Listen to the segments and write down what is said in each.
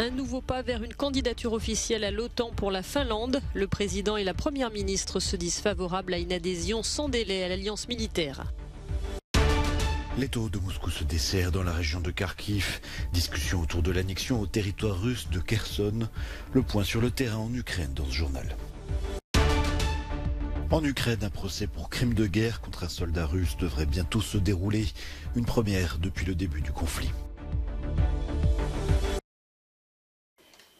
Un nouveau pas vers une candidature officielle à l'OTAN pour la Finlande. Le président et la première ministre se disent favorables à une adhésion sans délai à l'alliance militaire. Les taux de Moscou se desserrent dans la région de Kharkiv. Discussion autour de l'annexion au territoire russe de Kherson. Le point sur le terrain en Ukraine dans ce journal. En Ukraine, un procès pour crime de guerre contre un soldat russe devrait bientôt se dérouler. Une première depuis le début du conflit.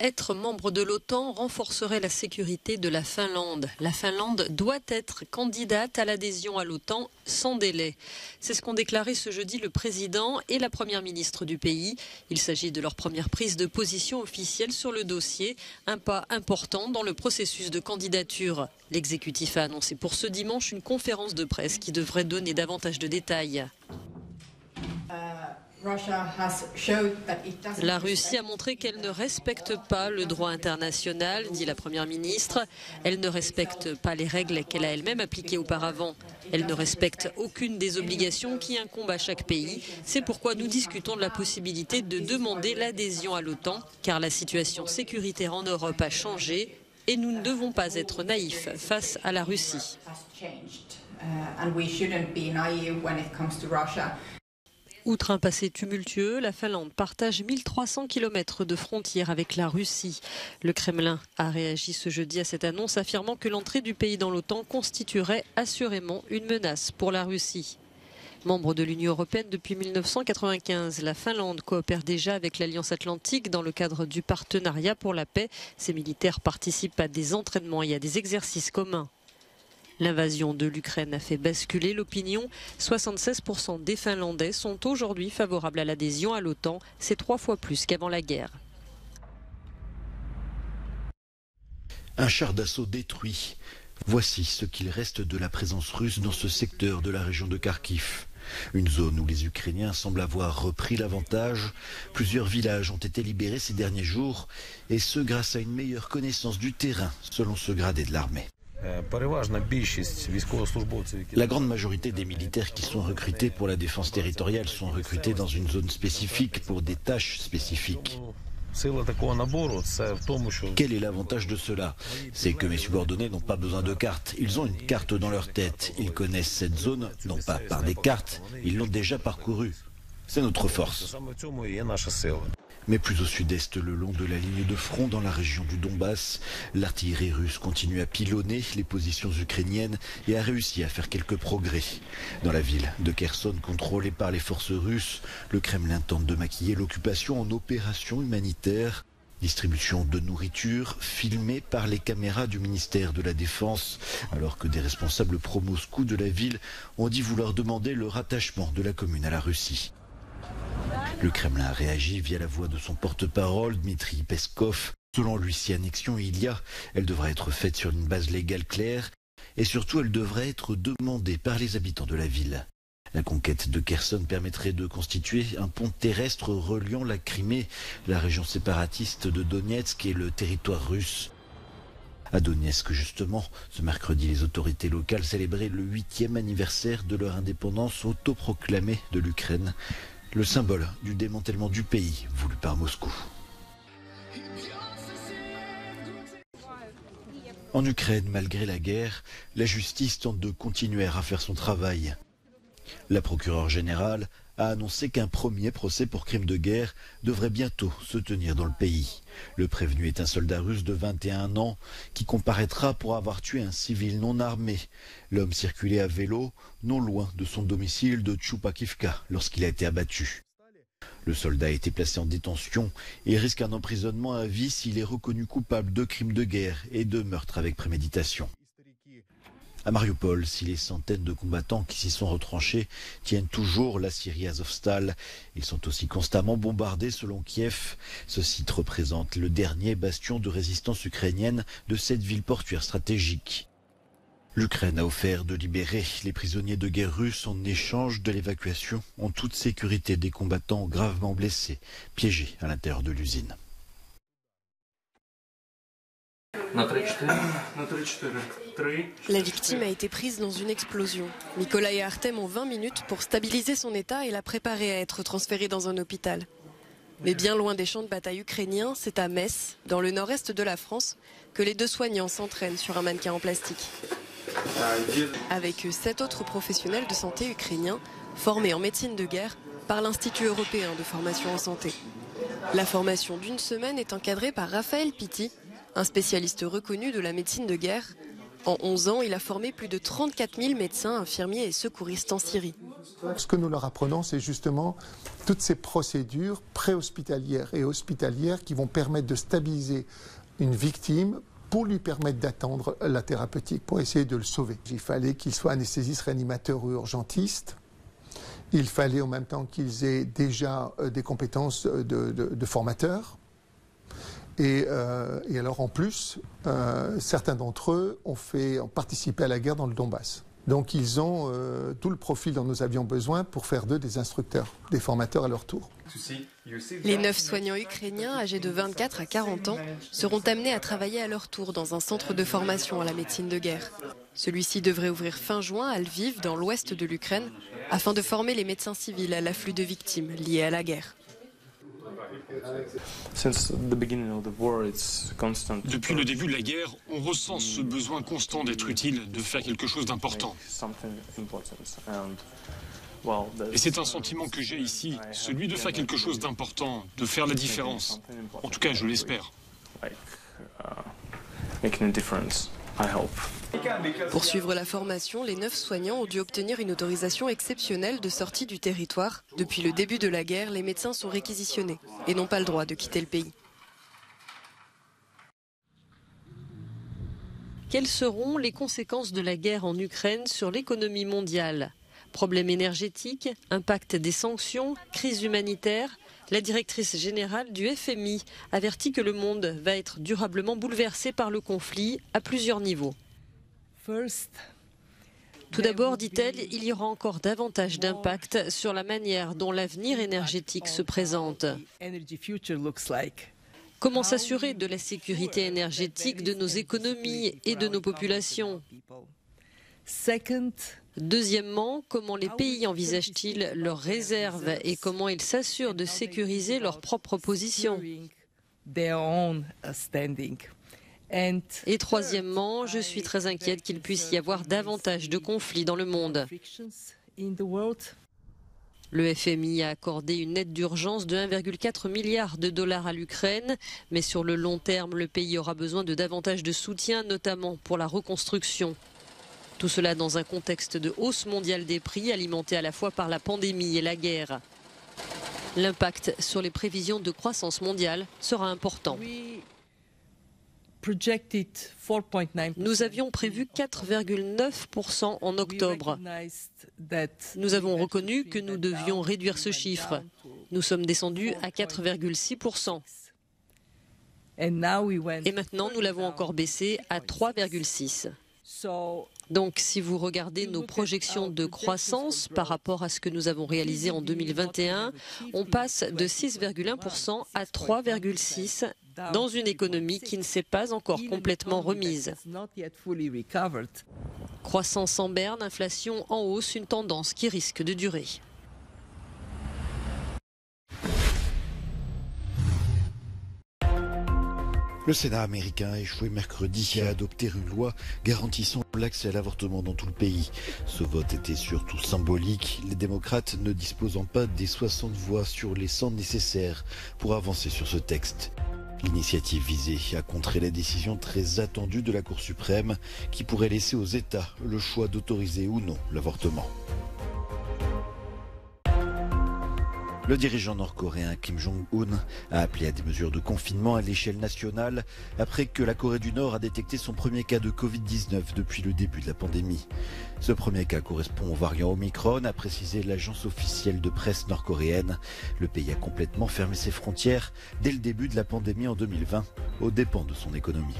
Être membre de l'OTAN renforcerait la sécurité de la Finlande. La Finlande doit être candidate à l'adhésion à l'OTAN sans délai. C'est ce qu'ont déclaré ce jeudi le président et la première ministre du pays. Il s'agit de leur première prise de position officielle sur le dossier, un pas important dans le processus de candidature. L'exécutif a annoncé pour ce dimanche une conférence de presse qui devrait donner davantage de détails. La Russie a montré qu'elle ne respecte pas le droit international, dit la première ministre. Elle ne respecte pas les règles qu'elle a elle-même appliquées auparavant. Elle ne respecte aucune des obligations qui incombent à chaque pays. C'est pourquoi nous discutons de la possibilité de demander l'adhésion à l'OTAN, car la situation sécuritaire en Europe a changé et nous ne devons pas être naïfs face à la Russie. Outre un passé tumultueux, la Finlande partage 1300 km de frontière avec la Russie. Le Kremlin a réagi ce jeudi à cette annonce, affirmant que l'entrée du pays dans l'OTAN constituerait assurément une menace pour la Russie. Membre de l'Union européenne depuis 1995, la Finlande coopère déjà avec l'Alliance Atlantique dans le cadre du partenariat pour la paix. Ses militaires participent à des entraînements et à des exercices communs. L'invasion de l'Ukraine a fait basculer l'opinion. 76% des Finlandais sont aujourd'hui favorables à l'adhésion à l'OTAN. C'est 3 fois plus qu'avant la guerre. Un char d'assaut détruit. Voici ce qu'il reste de la présence russe dans ce secteur de la région de Kharkiv. Une zone où les Ukrainiens semblent avoir repris l'avantage. Plusieurs villages ont été libérés ces derniers jours, et ce grâce à une meilleure connaissance du terrain, selon ce gradé de l'armée. La grande majorité des militaires qui sont recrutés pour la défense territoriale sont recrutés dans une zone spécifique pour des tâches spécifiques. Quel est l'avantage de cela? C'est que mes subordonnés n'ont pas besoin de carte. Ils ont une carte dans leur tête. Ils connaissent cette zone, non pas par des cartes, ils l'ont déjà parcourue. C'est notre force. Mais plus au sud-est, le long de la ligne de front dans la région du Donbass, l'artillerie russe continue à pilonner les positions ukrainiennes et a réussi à faire quelques progrès. Dans la ville de Kherson, contrôlée par les forces russes, le Kremlin tente de maquiller l'occupation en opération humanitaire. Distribution de nourriture filmée par les caméras du ministère de la Défense, alors que des responsables pro-Moscou de la ville ont dit vouloir demander le rattachement de la commune à la Russie. Le Kremlin a réagi via la voix de son porte-parole, Dmitri Peskov. Selon lui, si annexion il y a, elle devrait être faite sur une base légale claire et surtout elle devrait être demandée par les habitants de la ville. La conquête de Kherson permettrait de constituer un pont terrestre reliant la Crimée, la région séparatiste de Donetsk et le territoire russe. À Donetsk, justement, ce mercredi, les autorités locales célébraient le 8e anniversaire de leur indépendance autoproclamée de l'Ukraine. Le symbole du démantèlement du pays voulu par Moscou. En Ukraine, malgré la guerre, la justice tente de continuer à faire son travail. La procureure générale a annoncé qu'un premier procès pour crime de guerre devrait bientôt se tenir dans le pays. Le prévenu est un soldat russe de 21 ans qui comparaîtra pour avoir tué un civil non armé. L'homme circulait à vélo non loin de son domicile de Tchoupakivka lorsqu'il a été abattu. Le soldat a été placé en détention et risque un emprisonnement à vie s'il est reconnu coupable de crimes de guerre et de meurtre avec préméditation. À Mariupol, si les centaines de combattants qui s'y sont retranchés tiennent toujours la Syrie Azovstal, ils sont aussi constamment bombardés selon Kiev. Ce site représente le dernier bastion de résistance ukrainienne de cette ville portuaire stratégique. L'Ukraine a offert de libérer les prisonniers de guerre russes en échange de l'évacuation en toute sécurité des combattants gravement blessés, piégés à l'intérieur de l'usine. La victime a été prise dans une explosion. Nicolas et Artem ont 20 minutes pour stabiliser son état et la préparer à être transférée dans un hôpital. Mais bien loin des champs de bataille ukrainiens, c'est à Metz, dans le nord-est de la France, que les 2 soignants s'entraînent sur un mannequin en plastique. Avec eux, 7 autres professionnels de santé ukrainiens, formés en médecine de guerre par l'Institut européen de formation en santé. La formation d'1 semaine est encadrée par Raphaël Pitti, un spécialiste reconnu de la médecine de guerre. En 11 ans, il a formé plus de 34 000 médecins, infirmiers et secouristes en Syrie. Ce que nous leur apprenons, c'est justement toutes ces procédures préhospitalières et hospitalières qui vont permettre de stabiliser une victime pour lui permettre d'attendre la thérapeutique, pour essayer de le sauver. Il fallait qu'ils soient anesthésistes, réanimateurs ou urgentistes. Il fallait en même temps qu'ils aient déjà des compétences de formateurs. Et alors en plus, certains d'entre eux ont participé à la guerre dans le Donbass. Donc ils ont tout le profil dont nous avions besoin pour faire d'eux des instructeurs, des formateurs à leur tour. Les 9 soignants ukrainiens âgés de 24 à 40 ans seront amenés à travailler à leur tour dans un centre de formation à la médecine de guerre. Celui-ci devrait ouvrir fin juin à Lviv, dans l'ouest de l'Ukraine, afin de former les médecins civils à l'afflux de victimes liées à la guerre. Depuis le début de la guerre, on ressent ce besoin constant d'être utile, de faire quelque chose d'important. Et c'est un sentiment que j'ai ici, celui de faire quelque chose d'important, de faire la différence. En tout cas, je l'espère. Pour suivre la formation, les 9 soignants ont dû obtenir une autorisation exceptionnelle de sortie du territoire. Depuis le début de la guerre, les médecins sont réquisitionnés et n'ont pas le droit de quitter le pays. Quelles seront les conséquences de la guerre en Ukraine sur l'économie mondiale ? Problèmes énergétiques, impact des sanctions, crise humanitaire. La directrice générale du FMI avertit que le monde va être durablement bouleversé par le conflit à plusieurs niveaux. Tout d'abord, dit-elle, il y aura encore davantage d'impact sur la manière dont l'avenir énergétique se présente. Comment s'assurer de la sécurité énergétique de nos économies et de nos populations ? Deuxièmement, comment les pays envisagent-ils leurs réserves et comment ils s'assurent de sécuriser leur propre position ? Et troisièmement, je suis très inquiète qu'il puisse y avoir davantage de conflits dans le monde. Le FMI a accordé une aide d'urgence de 1,4 milliard de dollars à l'Ukraine, mais sur le long terme, le pays aura besoin de davantage de soutien, notamment pour la reconstruction. Tout cela dans un contexte de hausse mondiale des prix, alimenté à la fois par la pandémie et la guerre. L'impact sur les prévisions de croissance mondiale sera important. Nous avions prévu 4,9% en octobre. Nous avons reconnu que nous devions réduire ce chiffre. Nous sommes descendus à 4,6%. Et maintenant, nous l'avons encore baissé à 3,6%. Donc, si vous regardez nos projections de croissance par rapport à ce que nous avons réalisé en 2021, on passe de 6,1% à 3,6% dans une économie qui ne s'est pas encore complètement remise. Croissance en berne, inflation en hausse, une tendance qui risque de durer. Le Sénat américain a échoué mercredi à adopter une loi garantissant l'accès à l'avortement dans tout le pays. Ce vote était surtout symbolique, les démocrates ne disposant pas des 60 voix sur les 100 nécessaires pour avancer sur ce texte. L'initiative visait à contrer la décision très attendue de la Cour suprême qui pourrait laisser aux États le choix d'autoriser ou non l'avortement. Le dirigeant nord-coréen Kim Jong-un a appelé à des mesures de confinement à l'échelle nationale après que la Corée du Nord a détecté son premier cas de Covid-19 depuis le début de la pandémie. Ce premier cas correspond au variant Omicron, a précisé l'agence officielle de presse nord-coréenne. Le pays a complètement fermé ses frontières dès le début de la pandémie en 2020, aux dépens de son économie.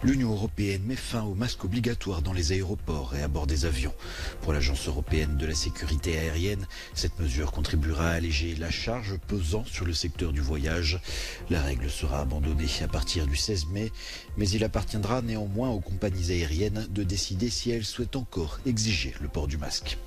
L'Union européenne met fin aux masques obligatoires dans les aéroports et à bord des avions. Pour l'Agence européenne de la sécurité aérienne, cette mesure contribuera à alléger la charge pesant sur le secteur du voyage. La règle sera abandonnée à partir du 16 mai, mais il appartiendra néanmoins aux compagnies aériennes de décider si elles souhaitent encore exiger le port du masque.